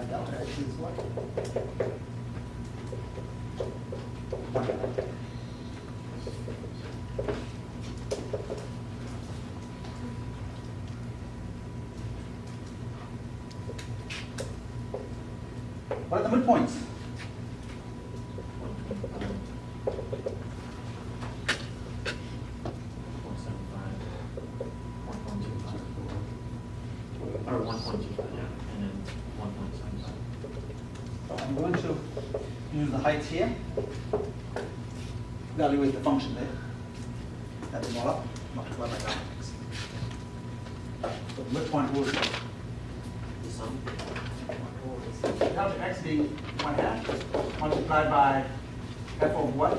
delta x is what? 1 half. What are the midpoints? Or 1.25, yeah, and then 1.75. So I'm going to use the heights here. Evaluate the function there. Add them all up, multiply by delta x. So the midpoint rule is The sum. delta x being 1 half multiplied by f of what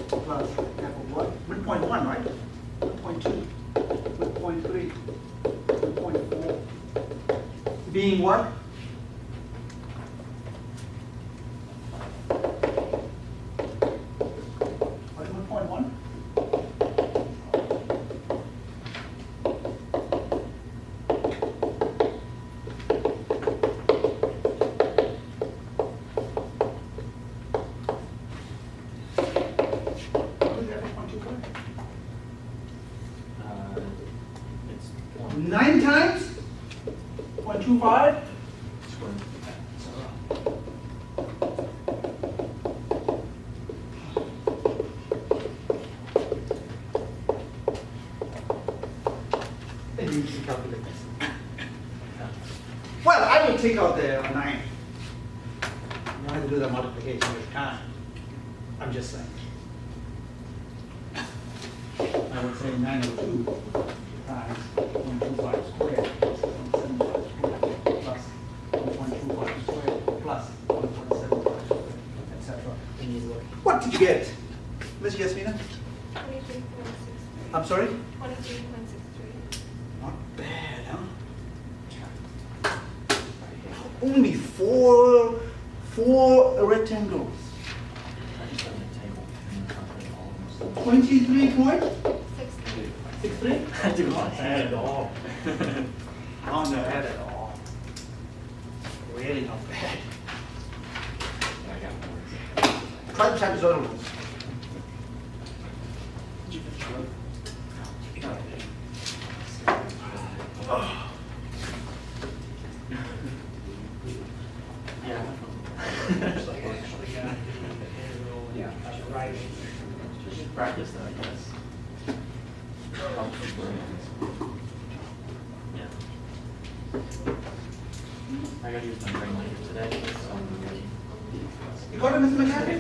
plus f of what? Midpoint 1, right? Midpoint 2, midpoint 3, midpoint 4. Being what? What is midpoint 1? What is f of 0.25? It's 1 9 times 0.25. squared. And you should calculate this. Well, I will take out the 9. You don't have to do the multiplication with time. I'm just saying. I would say 902 times 125 squared plus 1.75 squared plus 1.25 squared plus 1.75 squared, etc. What did you get, Miss Yasmina? 23.63. I'm sorry? 23.63. Not bad, huh? Only four rectangles. I just done the table and then calculate all of them. 23.63? 63. I do not add it all. Oh, no, add it all. Really not bad. I got more. Try the trapezoidal rules. Yeah. Yeah, that's right. Just practice that, I guess. Helps with brains. Yeah. I gotta use my brain later today, so I'm ready. You got it, Mr. McCarthy?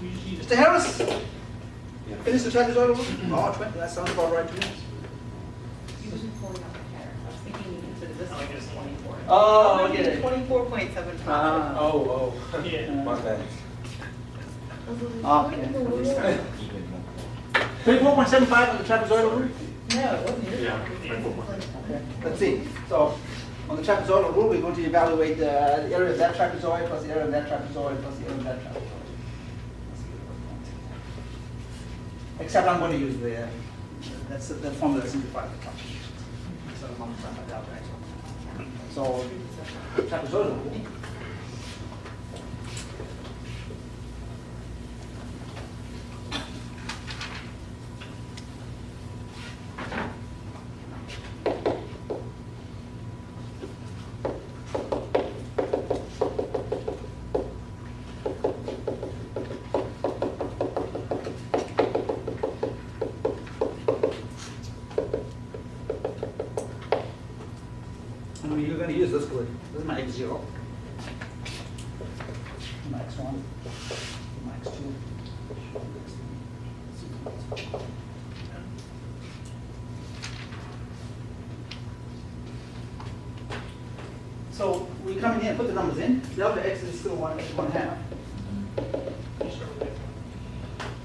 Mr. Harris? Finish the trapezoidal rule? Oh, 20, that sounds about right to me. He wasn't pulling up the hair. I was thinking you considered this like just 24. Oh, I get it. 24.75. Oh. Yeah. My bad. Okay. 24.75 on the trapezoidal rule? No, it wasn't your Yeah. fault. Okay, let's see. So, on the trapezoidal rule, we're going to evaluate the area of that trapezoid plus the area of that trapezoid plus the area of that trapezoid. Except I'm going to use the, that's the formula that simplifies the calculation. So, I'm multiplying by delta x. So, trapezoidal rule. And you're going to use this grid. This is my x0, my x1, my x2. So we come in here and put the numbers in. Delta x is still 1 half.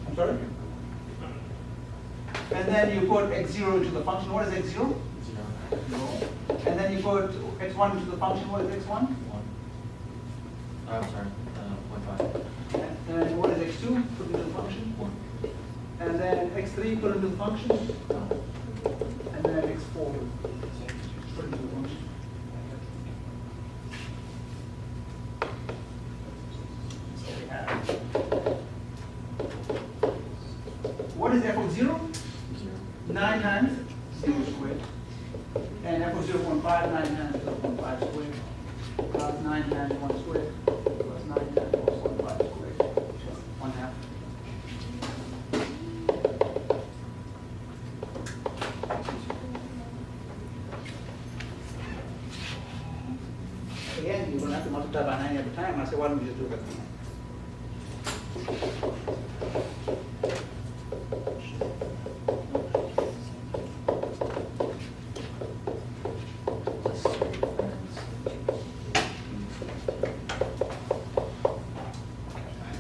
I'm sorry? And then you put x0 into the function. What is x0? 0. And then you put x1 into the function. What is x1? 1. I'm sorry, 0.5. And what is x2? Put into the function. 1. And then x3 put into the function. No. And then x4 put into the function. So we have. What is f of 0? 0. 9 times 0 squared. And f of 0.5, 9 times 0.5 squared. Plus 9 times 1 squared. Plus 9 times 1.5 squared. Plus 1/2. Again, you're going to have to multiply by 9 every time. I say, why don't we just do it?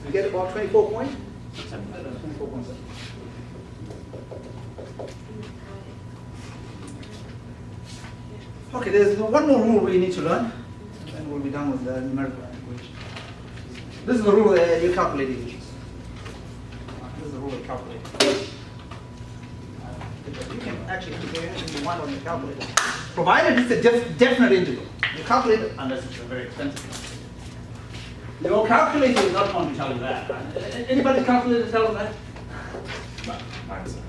You get about 24 points? 24.7. Okay, there's one more rule we need to learn, and we'll be done with the numerical equation. This is the rule that you calculate equations. This is the rule of calculating. You can actually integrate anything you want on your calculator, provided it's a definite integral. You calculate it unless it's a very expensive. Your calculator is not going to tell you that. Anybody's calculator tell them that? Mine's not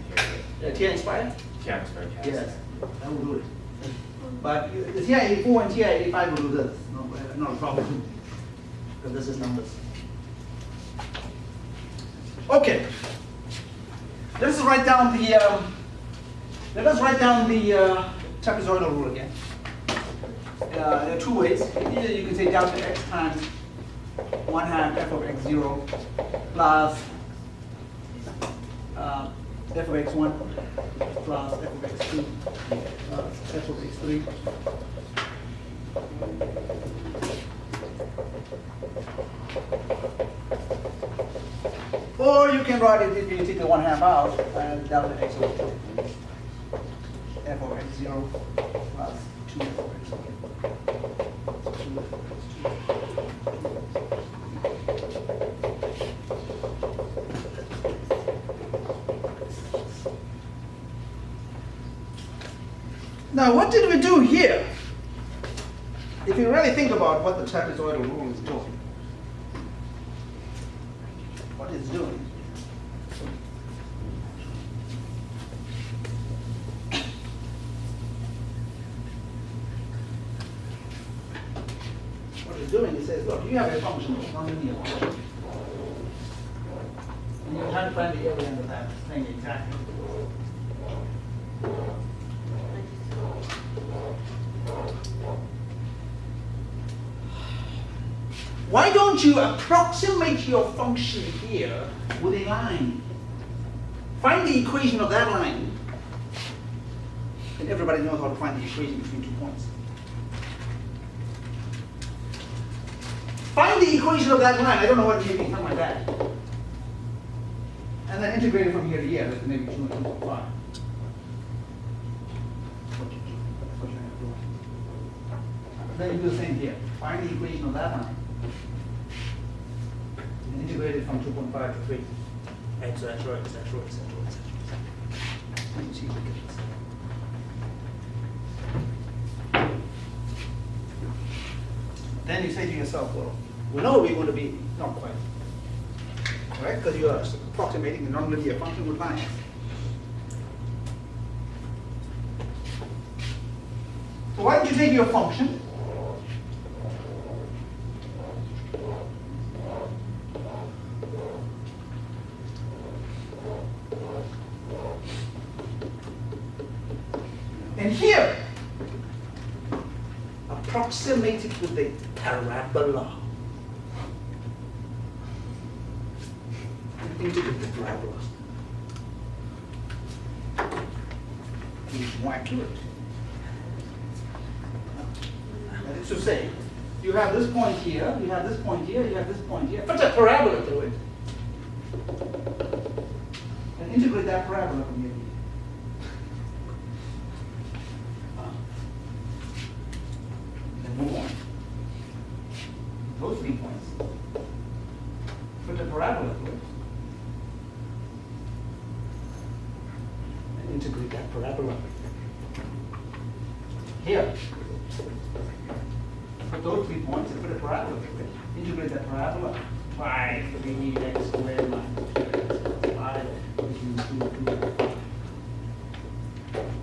here. TI Inspire? Yeah, it's very fast. Yes, that will do it. But the TI-84 and TI-85 will do this. No, not a problem. Because this is numbers. Okay. Let us write down the trapezoidal rule again. There are two ways. Either you can say delta x times 1/2 f of x0 plus f of x1 plus f of x2 plus f of x3. Or you can write it if you take the 1/2 out and delta x of f of x0 plus 2 f of Now, what did we do here? If you really think about what the trapezoidal rule is doing, what it's doing, what it's doing, it says, look, you have a function, a nonlinear function, and you're trying to find the area under that thing exactly. Why don't you approximate your function here with a line? Find the equation of that line. And everybody knows how to find the equation between 2 points. Find the equation of that line. I don't know what it may be, something like that. And then integrate it from here to here. That's maybe 2 and 2.5. That's what you have to do. Then you do the same here. Find the equation of that line. And integrate it from 2.5 to 3. etc., etc., etc., etc. And you see what it gets. Then you say to yourself, well, we know we're going to be not quite. Right? Because you are approximating a nonlinear function with lines. So why don't you take your function and here approximate it with a parabola. Integrate the parabola. It's more accurate. That is to say, you have this point here, you have this point here, you have this point here. Put a parabola through it. And integrate that parabola from here. Then move on. those 3 points. Put the parabola to it. And integrate that parabola. Here. Put those 3 points and put a parabola to it. Integrate that parabola. 5 3x squared minus 2x 5 is 2.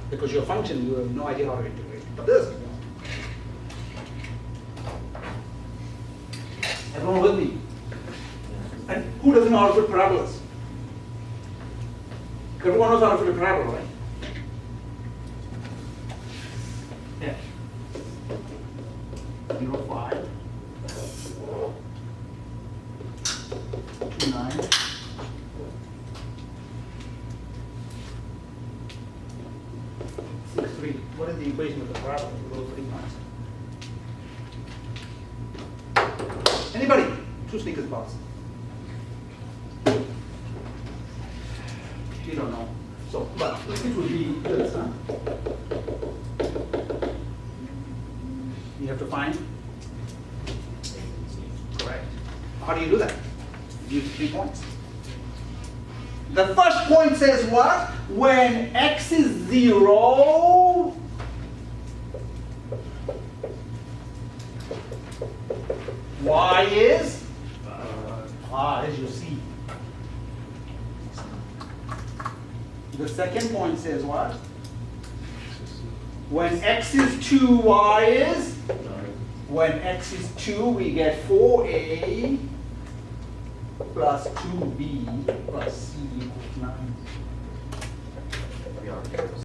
Because your function, you have no idea how to integrate. But this, you know. Everyone with me? And who doesn't know how to put parabolas? Everyone knows how to put a parabola, right? Yeah. 0, 5. 2, 9. 6, 3. What is the equation of the parabola for those 3 points? Anybody? 2 sneakers box. You don't know. So, but it would be this, huh? You have to find. Correct. How do you do that? Use 3 points. The first point says what? When x is 0, y is? As you see. The second point says what? When x is 2, y is? When x is 2, we get 4a plus 2b plus c equals 9.